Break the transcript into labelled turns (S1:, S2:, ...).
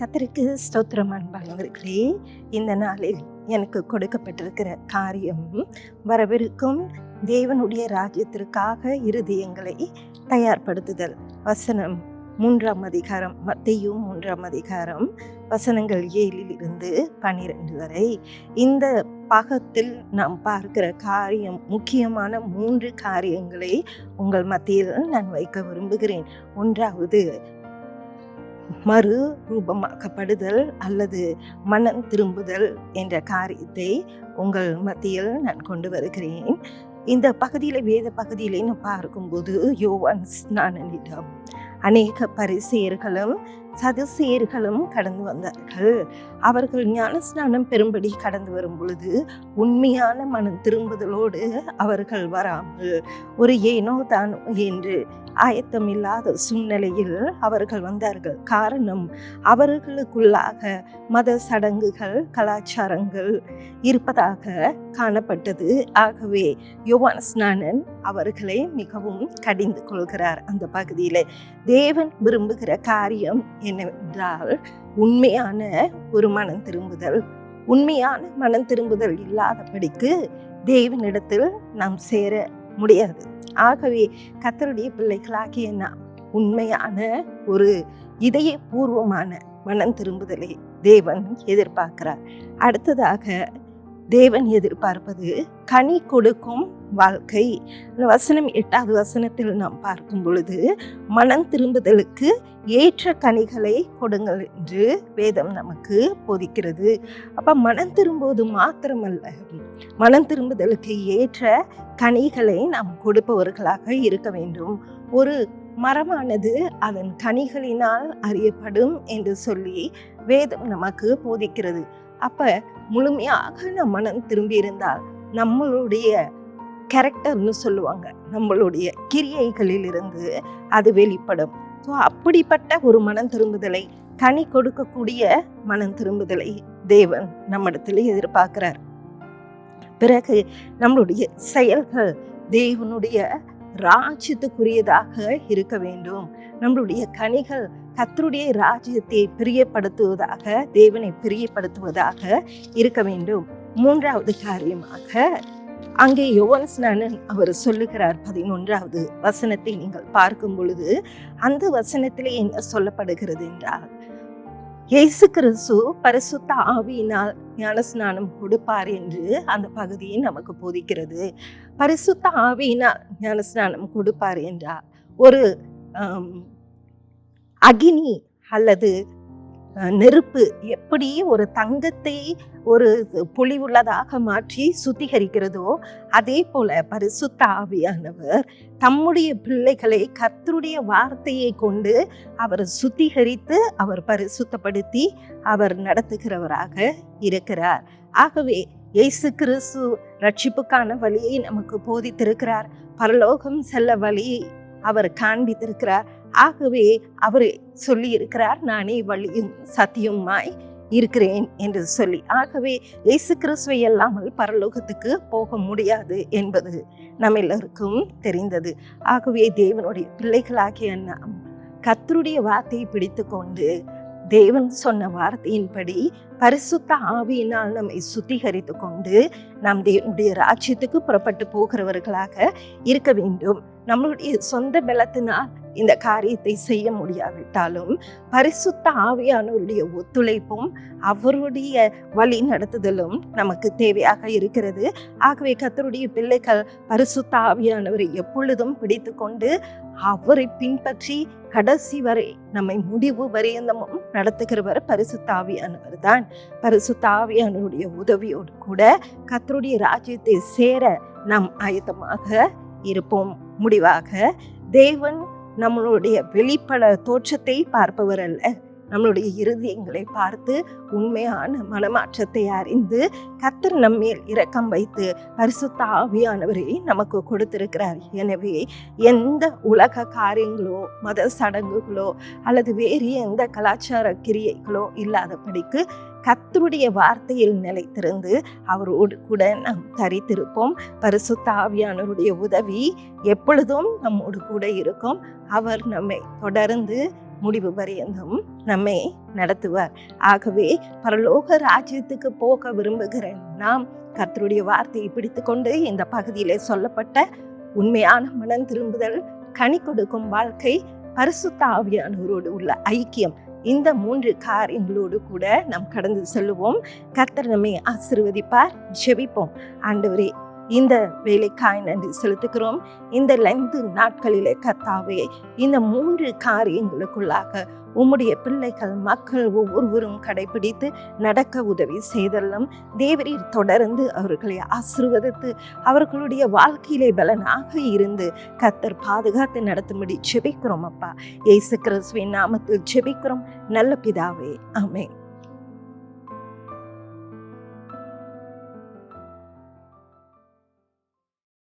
S1: கர்த்தருக்கு ஸ்தோத்திரம் அன்பானவர்களே. இந்த நாளில் எனக்கு கொடுக்கப்பட்டிருக்கிற காரியம், வரவிருக்கும் தேவனுடைய ராஜ்யத்திற்காக இருதயங்களை தயார்படுத்துதல். வசனம் 3ஆம் அதிகாரம், மத்தேயு 3ஆம் அதிகாரம், வசனங்கள் 7 12 வரை. இந்த பாகத்தில் நாம் பார்க்கிற காரியம், முக்கியமான 3 காரியங்களை உங்கள் மத்தியில் நான் வைக்க விரும்புகிறேன். ஒன்றாவது, மறு ரூபமாக்கப்படுதல் அல்லது மனம் திரும்புதல் என்ற காரியத்தை உங்கள் மத்தியில் நான் கொண்டு வருகிறேன். இந்த பகுதியில், வேத பகுதியிலே நான் பார்க்கும்போது, யோவான் ஸ்நானனிடம் அநேக பரிசேயர்களும் சதுசேயர்களும் கடந்து வந்தார்கள். அவர்கள் ஞானஸ்நானம் பெறும்படி கடந்து வரும் பொழுது உண்மையான மனம் திரும்புதலோடு அவர்கள் வராமல் ஒரு ஏனோ தானோ என்று ஆயத்தம் இல்லாத சூழ்நிலையில் அவர்கள் வந்தார்கள். காரணம், அவர்களுக்குள்ளாக மத சடங்குகள், கலாச்சாரங்கள் இருப்பதாக காணப்பட்டது. ஆகவே யோவான் ஸ்நானன் அவர்களை மிகவும் கடிந்து கொள்கிறார். அந்த பகுதியில் தேவன் விரும்புகிற காரியம் என்னவென்றால், உண்மையான ஒரு மனம் திரும்புதல். உண்மையான மனம் திரும்புதல் இல்லாதபடிக்கு தேவனிடத்தில் நாம் சேர முடியாது. ஆகவே கர்த்தருடைய பிள்ளைகளாகிய நாம் உண்மையான ஒரு இதயபூர்வமான மனம் திரும்புதலை தேவன் எதிர்பார்க்கிறார். அடுத்ததாக தேவன் எதிர்பார்ப்பது கனி கொடுக்கும் வாழ்க்கை. வசனம் 8வது வசனத்தில் நாம் பார்க்கும் பொழுது, மனம் திரும்புதலுக்கு ஏற்ற கனிகளை கொடுங்கள் என்று வேதம் நமக்கு போதிக்கிறது. அப்ப மனம் திரும்புவது மாத்திரமல்ல, மனம் திரும்புதலுக்கு ஏற்ற கனிகளை நாம் கொடுப்பவர்களாக இருக்க வேண்டும். ஒரு மரமானது அதன் கனிகளினால் அறியப்படும் என்று சொல்லி வேதம் நமக்கு போதிக்கிறது. அப்ப முழுமையாக நம் மனம் திரும்பி இருந்தால் நம்மளுடைய கேரக்டர்னு சொல்லுவாங்க, நம்மளுடைய கிரியைகளில் இருந்து அது வெளிப்படும். ஸோ அப்படிப்பட்ட ஒரு மனம் திரும்புதலை, கனி கொடுக்கக்கூடிய மனம் திரும்புதலை தேவன் நம்மிடத்தில் எதிர்பார்க்கிறார். பிறகு நம்மளுடைய செயல்கள் தேவனுடைய ராஜ்யத்துக்குரியதாக இருக்க வேண்டும். நம்மளுடைய கனிகள் கர்த்தருடைய ராஜ்யத்தை பிரியப்படுத்துவதாக, தேவனை பிரியப்படுத்துவதாக இருக்க வேண்டும். 3வது காரியமாக, அங்கே யோவான் ஸ்நானன் அவர் சொல்லுகிறார். 11வது வசனத்தை நீங்கள் பார்க்கும் பொழுது, அந்த வசனத்திலே என்ன சொல்லப்படுகிறது என்றால், இயேசு கிறிஸ்து பரிசுத்த ஆவியினால் ஞானஸ்நானம் கொடுப்பார் என்று அந்த பகுதியை நமக்கு போதிக்கிறது. பரிசுத்த ஆவியினால் ஞானஸ்நானம் கொடுப்பார் என்றால், ஒரு அக்னி அல்லது நெருப்பு எப்படி ஒரு தங்கத்தை ஒரு பொலிவுள்ளதாக மாற்றி சுத்திகரிக்கிறதோ, அதே போல பரிசுத்த ஆவியானவர் தம்முடைய பிள்ளைகளை கர்த்தருடைய வார்த்தையை கொண்டு அவர் சுத்திகரித்து, அவர் பரிசுத்தப்படுத்தி, அவர் நடத்துகிறவராக இருக்கிறார். ஆகவே இயேசு கிறிஸ்து ரட்சிப்புக்கான வழியை நமக்கு போதித்திருக்கிறார். பரலோகம் செல்ல வழியை அவர் காண்பித்திருக்கிறார். ஆகவே அவர் சொல்லி இருக்கிறார், நானே வழியும் சத்தியமாய் இருக்கிறேன் என்று சொல்லி. ஆகவே இயேசு கிறிஸ்துவை இல்லாமல் பரலோகத்துக்கு போக முடியாது என்பது நம்ம எல்லாருக்கும் தெரிந்தது. ஆகவே தேவனுடைய பிள்ளைகளாகிய நாம் கர்த்தருடைய வார்த்தையை பிடித்து கொண்டு, தேவன் சொன்ன வார்த்தையின்படி பரிசுத்த ஆவியினால் நம்மை சுத்திகரித்து கொண்டு நாம் தேவனுடைய ராஜ்யத்துக்கு புறப்பட்டு போகிறவர்களாக இருக்க வேண்டும். நம்மளுடைய சொந்த பலத்தினால் இந்த காரியத்தை செய்ய முடியாவிட்டாலும் பரிசுத்த ஆவியானவருடைய ஒத்துழைப்பும் அவருடைய வழி நடத்துதலும் நமக்கு தேவையாக இருக்கிறது. ஆகவே கர்த்தருடைய பிள்ளைகள் பரிசுத்த ஆவியானவரை எப்பொழுதும் பிடித்து கொண்டு அவரை பின்பற்றி கடைசி வரை நம்மை முடிவு பரியந்தமும் நடத்துகிறவர் பரிசுத்த ஆவியானவர் தான். பரிசுத்த ஆவியானவருடைய உதவியோடு கூட கர்த்தருடைய ராஜ்யத்தை சேர நாம் ஆயத்தமாக இருப்போம். முடிவாக, தேவன் நம்மளுடைய வெளிப்பட தோற்றத்தை பார்ப்பவர் அல்ல, நம்மளுடைய இருதயங்களை பார்த்து உண்மையான மனமாற்றத்தை அறிந்து கர்த்தர் நம்மேல் இரக்கம் வைத்து பரிசுத்த ஆவியானவரை நமக்கு கொடுத்திருக்கிறார். எனவே எந்த உலக காரியங்களோ, மத சடங்குகளோ அல்லது வேறு எந்த கலாச்சார கிரியைகளோ இல்லாதபடிக்கு கர்த்தருடைய வார்த்தையில் நிலைத்திருந்து அவரோடு கூட நாம் தரித்திருப்போம். பரிசுத்த ஆவியானவருடைய உதவி எப்பொழுதும் நம்மோடு கூட இருக்கும். அவர் நம்மை தொடர்ந்து முடிவு பரியந்தம் நம்மை நடத்துவார். ஆகவே பரலோக ராஜ்யத்துக்கு போக விரும்புகிற நாம் கர்த்தருடைய வார்த்தையை பிடித்து கொண்டு இந்த பகுதியிலே சொல்லப்பட்ட உண்மையான மனம் திரும்புதல், கனி கொடுக்கும் வாழ்க்கை, பரிசுத்த ஆவியானவரோடு உள்ள ஐக்கியம், இந்த 3 காரியங்களோடு கூட நாம் கடந்து செல்லுவோம். கர்த்தர் நம்மை ஆசீர்வதிப்பார். ஜெபிப்போம். ஆண்டவரே, இந்த வேலைக்காய் நன்றி செலுத்துகிறோம். இந்த லெந்து நாட்களிலே கர்த்தாவே, இந்த 3 காரியங்களுக்குள்ளாக உம்முடைய பிள்ளைகள் மக்கள் ஒவ்வொருவரும் கடைபிடித்து நடக்க உதவி செய்தல்லும். தேவரீர் தொடர்ந்து அவர்களை ஆசீர்வதித்து அவர்களுடைய வாழ்க்கையிலே பலனாக இருந்து கர்த்தர் பாதுகாத்து நடத்தும்படி ஜெபிக்கிறோம் அப்பா. இயேசு கிறிஸ்துவின் நாமத்தில் ஜெபிக்கிறோம் நல்ல பிதாவே, ஆமென்.